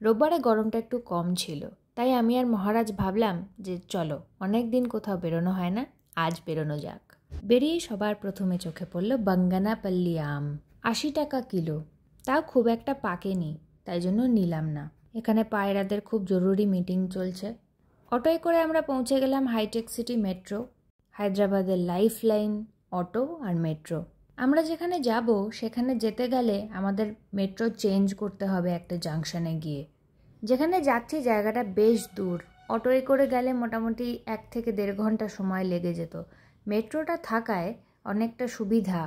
রোববারে গরমটা একটু কম ছিল, তাই আমি আর মহারাজ ভাবলাম যে চলো, অনেক দিন কোথাও বেরোনো হয় না, আজ বেরোনো যাক। বেরিয়ে সবার প্রথমে চোখে পড়ল বাঙ্গানাপল্লী আম। 80 টাকা কিলো, তাও খুব একটা পাকেনি, তাই জন্য নিলাম না। এখানে পায়রাদের খুব জরুরি মিটিং চলছে। অটোয় করে আমরা পৌঁছে গেলাম হাইটেক সিটি মেট্রো, হায়দ্রাবাদের লাইফ লাইন অটো আর মেট্রো। আমরা যেখানে যাব সেখানে যেতে গেলে আমাদের মেট্রো চেঞ্জ করতে হবে একটা জাংশনে গিয়ে। যেখানে যাচ্ছি জায়গাটা বেশ দূর, অটোয় করে গেলে মোটামুটি 1 থেকে 1.5 ঘন্টা সময় লেগে যেত। মেট্রোটা থাকায় অনেকটা সুবিধা,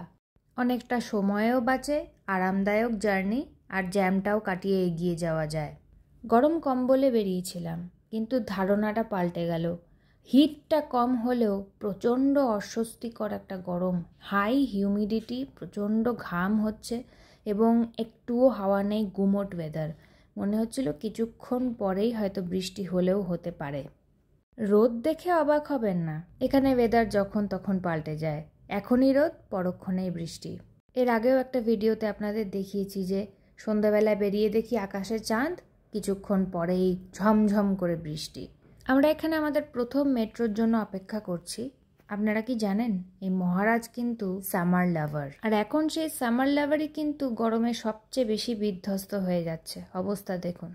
অনেকটা সময়ও বাঁচে, আরামদায়ক জার্নি, আর জ্যামটাও কাটিয়ে এগিয়ে যাওয়া যায়। গরম কম বলে বেরিয়েছিলাম, কিন্তু ধারণাটা পাল্টে গেল। হিটটা কম হলেও প্রচণ্ড অস্বস্তিকর একটা গরম, হাই হিউমিডিটি, প্রচণ্ড ঘাম হচ্ছে এবং একটুও হাওয়া নেই, গুমোট ওয়েদার। মনে হচ্ছিল কিছুক্ষণ পরেই হয়তো বৃষ্টি হলেও হতে পারে। রোদ দেখে অবাক হবেন না, এখানে ওয়েদার যখন তখন পাল্টে যায়। এখনই রোদ, পরক্ষণেই বৃষ্টি। এর আগেও একটা ভিডিওতে আপনাদের দেখিয়েছি যে সন্ধ্যাবেলায় বেরিয়ে দেখি আকাশে চাঁদ, কিছুক্ষণ পরেই ঝমঝম করে বৃষ্টি। আমরা এখানে আমাদের প্রথম মেট্রোর জন্য অপেক্ষা করছি। আপনারা কি জানেন, এই মহারাজ কিন্তু সামার লাভার, আর এখন সেই সামার লাভারই কিন্তু গরমে সবচেয়ে বেশি বিধ্বস্ত হয়ে যাচ্ছে। অবস্থা দেখুন।